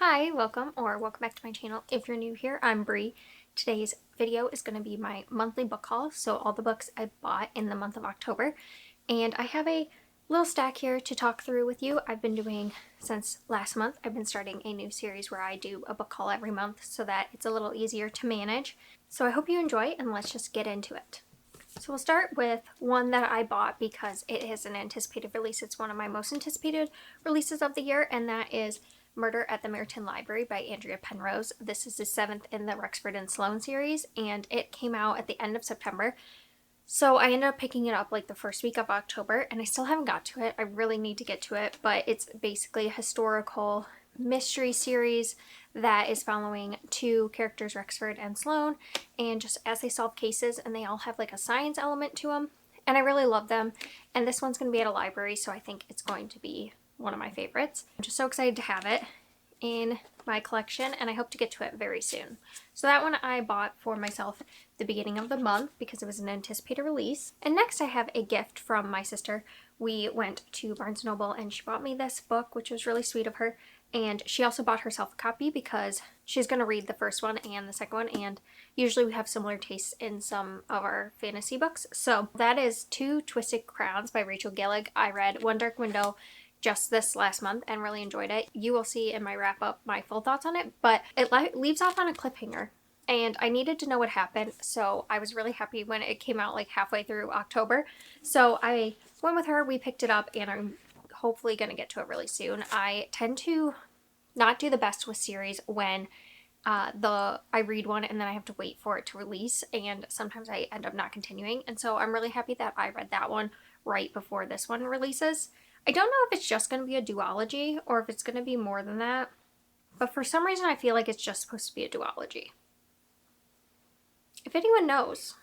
Hi, welcome back to my channel. If you're new here, I'm Bree. Today's video is going to be my monthly book haul, so all the books I bought in the month of October. And I have a little stack here to talk through with you. I've been doing, since last month, I've been starting a new series where I do a book haul every month so that it's a little easier to manage. So I hope you enjoy, and let's just get into it. So we'll start with one that I bought because it is an anticipated release. It's one of my most anticipated releases of the year, and that is Murder at the Merton Library by Andrea Penrose. This is the 7th in the Rexford and Sloane series, and it came out at the end of September. So I ended up picking it up like the first week of October, and I still haven't got to it. I really need to get to it, but it's basically a historical mystery series that is following two characters, Rexford and Sloane, and just as they solve cases, and they all have like a science element to them, and I really love them. And this one's going to be at a library, so I think it's going to be one of my favorites. I'm just so excited to have it in my collection, and I hope to get to it very soon. So that one I bought for myself the beginning of the month because it was an anticipated release. And next I have a gift from my sister. We went to Barnes & Noble and she bought me this book, which was really sweet of her. And she also bought herself a copy because she's going to read the first one and the second one, and usually we have similar tastes in some of our fantasy books. So that is Two Twisted Crowns by Rachel Gillig. I read One Dark Window just this last month and really enjoyed it. You will see in my wrap up my full thoughts on it, but it leaves off on a cliffhanger, and I needed to know what happened, so I was really happy when it came out like halfway through October. So I went with her, we picked it up, and I'm hopefully going to get to it really soon. I tend to not do the best with series when I read one and then I have to wait for it to release, and sometimes I end up not continuing, and so I'm really happy that I read that one right before this one releases. I don't know if it's just going to be a duology or if it's going to be more than that, but for some reason I feel like it's just supposed to be a duology. If anyone knows,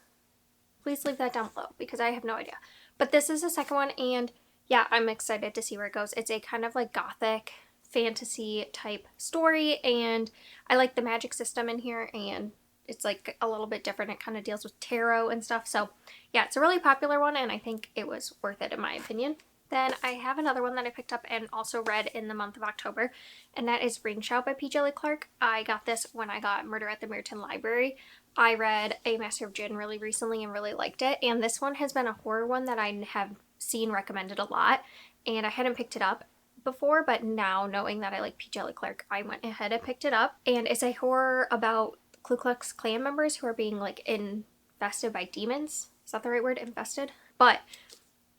please leave that down below because I have no idea. But this is the second one, and yeah, I'm excited to see where it goes. It's a kind of like gothic fantasy type story, and I like the magic system in here, and it's like a little bit different. It kind of deals with tarot and stuff. So yeah, it's a really popular one, and I think it was worth it in my opinion. Then I have another one that I picked up and also read in the month of October, and that is Ring Shout by P. Djeli Clark. I got this when I got Murder at the Merton Library. I read A Master of Jinn really recently and really liked it, and this one has been a horror one that I have seen recommended a lot, and I hadn't picked it up before, but now knowing that I like P. Djeli Clark, I went ahead and picked it up. And it's a horror about Ku Klux Klan members who are being like infested by demons. Is that the right word? Infested? But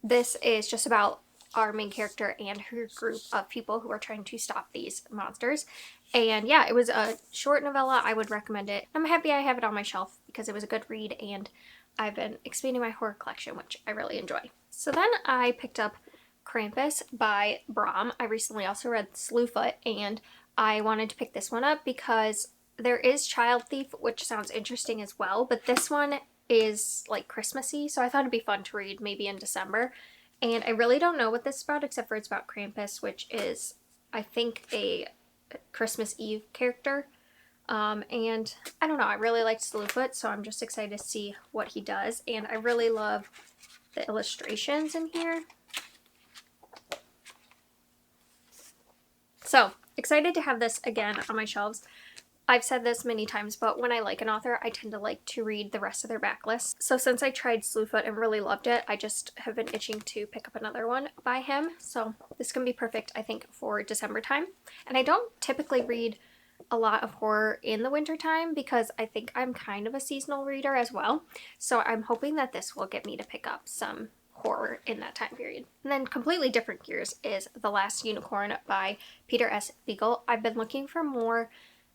this is just about our main character and her group of people who are trying to stop these monsters. And yeah, it was a short novella. I would recommend it. I'm happy I have it on my shelf because it was a good read, and I've been expanding my horror collection, which I really enjoy. So then I picked up Krampus by Brom. I recently also read Slewfoot, and I wanted to pick this one up because there is Child Thief, which sounds interesting as well, but this one is like Christmassy, so I thought it'd be fun to read maybe in December. And I really don't know what this is about, except for it's about Krampus, which is, I think, a Christmas Eve character. And I don't know, I really liked Slewfoot, so I'm just excited to see what he does. And I really love the illustrations in here. So excited to have this again on my shelves. I've said this many times, but when I like an author, I tend to like to read the rest of their backlist. So since I tried Slewfoot and really loved it, I just have been itching to pick up another one by him. So this can be perfect, I think, for December time. And I don't typically read a lot of horror in the winter time because I think I'm kind of a seasonal reader as well. So I'm hoping that this will get me to pick up some horror in that time period. And then completely different gears is The Last Unicorn by Peter S. Beagle. I've been looking for more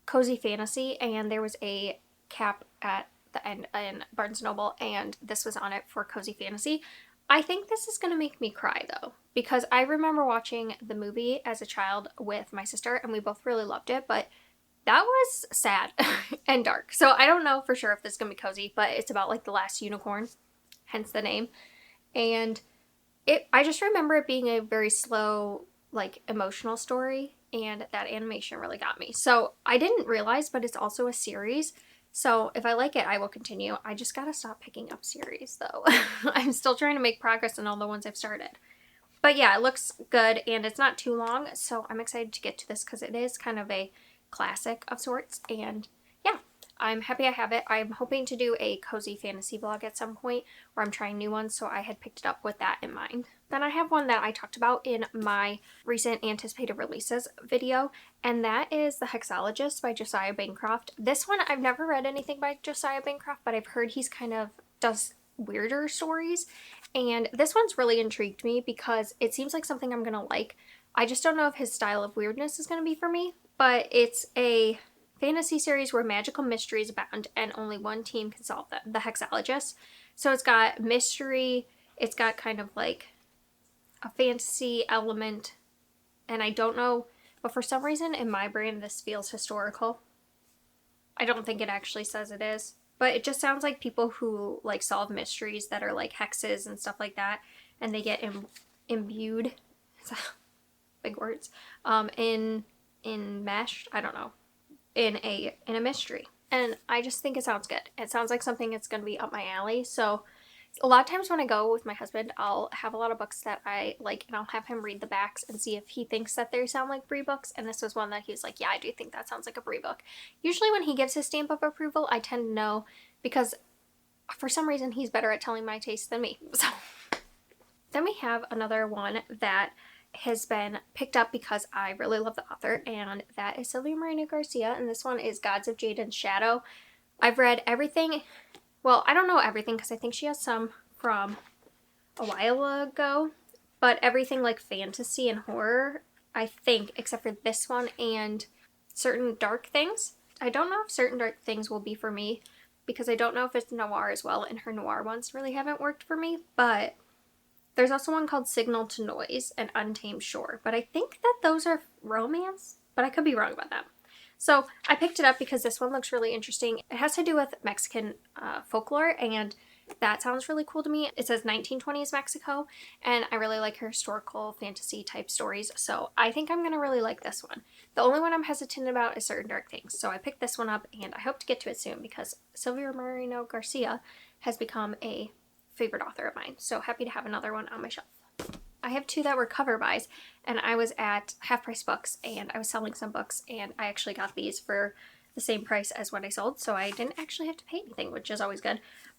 cozy fantasy, and there was a cap at the end in Barnes & Noble, and this was on it for cozy fantasy. I think this is going to make me cry though, because I remember watching the movie as a child with my sister, and we both really loved it, but that was sad and dark. So I don't know for sure if this is going to be cozy, but it's about like the last unicorn, hence the name. And I just remember it being a very slow, like, emotional story, and that animation really got me. So I didn't realize, but it's also a series. So if I like it, I will continue. I just gotta stop picking up series though. I'm still trying to make progress in all the ones I've started. But yeah, it looks good, and it's not too long, so I'm excited to get to this because it is kind of a classic of sorts, and yeah, I'm happy I have it. I'm hoping to do a cozy fantasy vlog at some point where I'm trying new ones, so I had picked it up with that in mind. Then I have one that I talked about in my recent anticipated releases video, and that is The Hexologist by Josiah Bancroft. This one, I've never read anything by Josiah Bancroft, but I've heard he's kind of does weirder stories, and this one's really intrigued me because it seems like something I'm gonna like. I just don't know if his style of weirdness is gonna be for me, but it's a fantasy series where magical mysteries abound and only one team can solve them, the Hexologist. So it's got mystery, it's got kind of like a fantasy element, and I don't know, but for some reason in my brain this feels historical. I don't think it actually says it is, but it just sounds like people who like solve mysteries that are like hexes and stuff like that, and they get imbued, big words, enmeshed, I don't know, in a mystery. And I just think it sounds good. It sounds like something that's going to be up my alley. So a lot of times when I go with my husband, I'll have a lot of books that I like, and I'll have him read the backs and see if he thinks that they sound like Brie books. And this was one that he was like, yeah, I do think that sounds like a Brie book. Usually when he gives his stamp of approval, I tend to know, because for some reason he's better at telling my taste than me. So then we have another one that has been picked up because I really love the author, and that is Sylvia Marina Garcia, and this one is Gods of Jaden's Shadow. I've read everything. Well, I don't know everything because I think she has some from a while ago, but everything like fantasy and horror, I think, except for this one and Certain Dark Things. I don't know if Certain Dark Things will be for me because I don't know if it's noir as well, and her noir ones really haven't worked for me, but there's also one called Signal to Noise and Untamed Shore, but I think that those are romance, but I could be wrong about that. So I picked it up because this one looks really interesting. It has to do with Mexican folklore, and that sounds really cool to me. It says 1920s Mexico, and I really like her historical fantasy type stories, so I think I'm going to really like this one. The only one I'm hesitant about is Certain Dark Things, so I picked this one up, and I hope to get to it soon because Sylvia Marina Garcia has become a favorite author of mine, so happy to have another one on my shelf. I have two that were cover buys, and I was at Half Price Books and I was selling some books, and I actually got these for the same price as what I sold, so I didn't actually have to pay anything, which is always good.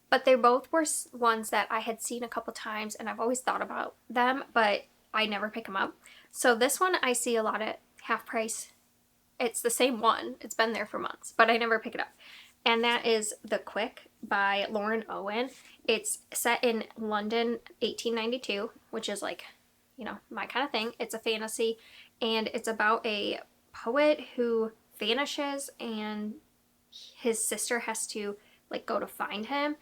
But they both were ones that I had seen a couple times and I've always thought about them, but I never pick them up. So this one I see a lot at Half Price. It's the same one, it's been there for months, but I never pick it up. And that is The Quick by Lauren Owen. It's set in London 1892, which is like, you know, my kind of thing. It's a fantasy, and it's about a poet who vanishes and his sister has to like go to find him,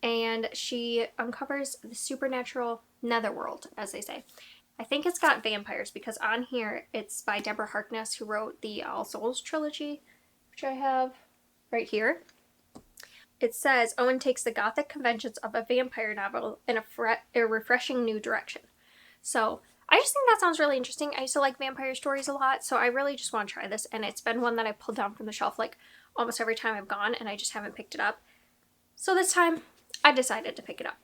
and she uncovers the supernatural netherworld, as they say. I think it's got vampires because on here it's by Deborah Harkness, who wrote the All Souls trilogy, which I have right here. It says Owen takes the gothic conventions of a vampire novel in a refreshing new direction. So I just think that sounds really interesting. I used to like vampire stories a lot, so I really just want to try this, and it's been one that I pulled down from the shelf like almost every time I've gone, and I just haven't picked it up. So this time I decided to pick it up.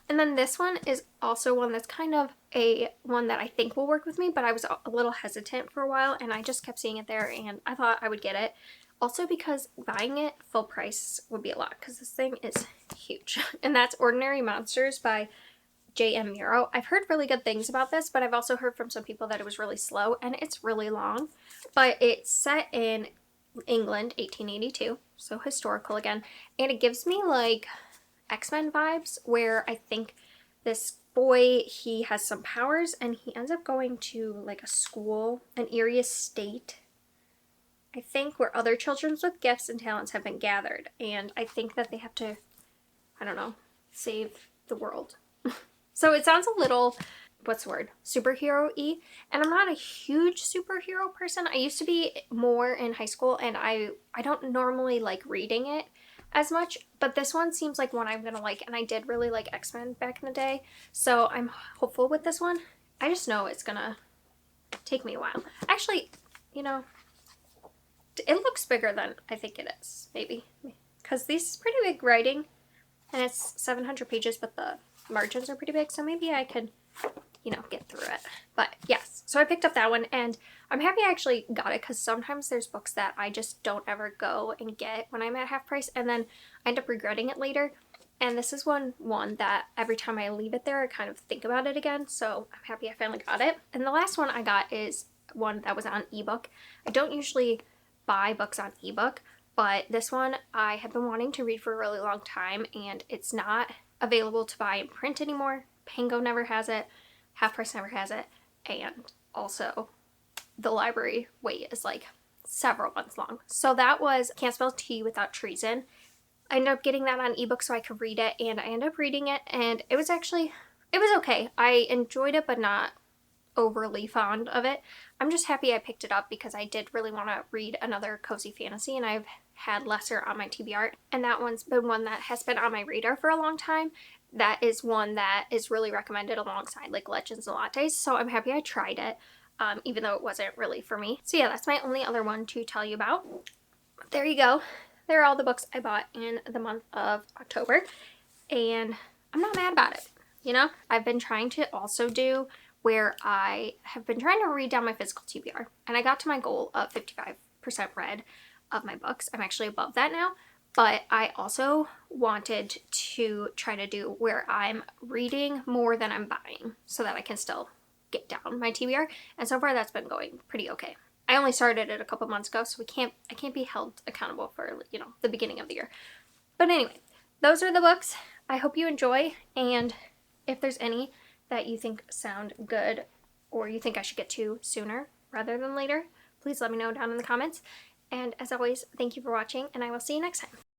And then this one is also one that's kind of a one that I think will work with me, but I was a little hesitant for a while, and I just kept seeing it there, and I thought I would get it. Also because buying it full price would be a lot, because this thing is huge. And that's Ordinary Monsters by J.M. Muro. I've heard really good things about this, but I've also heard from some people that it was really slow, and it's really long. But it's set in England, 1882, so historical again, and it gives me like X-Men vibes, where I think this boy, he has some powers, and he ends up going to like a school, an eerie estate, I think, where other children with gifts and talents have been gathered, and I think that they have to, I don't know, save the world. So it sounds a little, what's the word, superhero-y, and I'm not a huge superhero person. I used to be more in high school, and I don't normally like reading it as much, but this one seems like one I'm gonna like, and I did really like X-Men back in the day, so I'm hopeful with this one. I just know it's gonna take me a while. Actually, you know, it looks bigger than I think it is, maybe, because this is pretty big writing, and it's 700 pages, but the margins are pretty big, so maybe I could you know, get through it. But yes, so I picked up that one, and I'm happy I actually got it, because sometimes there's books that I just don't ever go and get when I'm at half price, and then I end up regretting it later. And this is one that every time I leave it there, I kind of think about it again. So I'm happy I finally got it. And the last one I got is one that was on ebook. I don't usually buy books on ebook, but this one I have been wanting to read for a really long time, and it's not available to buy in print anymore. Pango never has it, Half Price never has it, and also the library wait is like several months long. So that was Cant Spell Tea Without Treason. I ended up getting that on ebook so I could read it, and I ended up reading it, and it was okay. I enjoyed it, but not overly fond of it. I'm just happy I picked it up because I did really want to read another cozy fantasy, and I've had lesser on my TBR, and that one's been one that has been on my radar for a long time. That is one that is really recommended alongside like Legends and Lattes, so I'm happy I tried it, even though it wasn't really for me. So yeah, that's my only other one to tell you about. There you go. There are all the books I bought in the month of October, and I'm not mad about it. You know, I've been trying to also do where I have been trying to read down my physical TBR, and I got to my goal of 55% read of my books. I'm actually above that now, but I also wanted to try to do where I'm reading more than I'm buying so that I can still get down my TBR, and so far that's been going pretty okay. I only started it a couple months ago, so I can't be held accountable for, you know, the beginning of the year. But anyway, those are the books. I hope you enjoy, and if there's any that you think sound good or you think I should get to sooner rather than later, please let me know down in the comments. And as always, thank you for watching, and I will see you next time.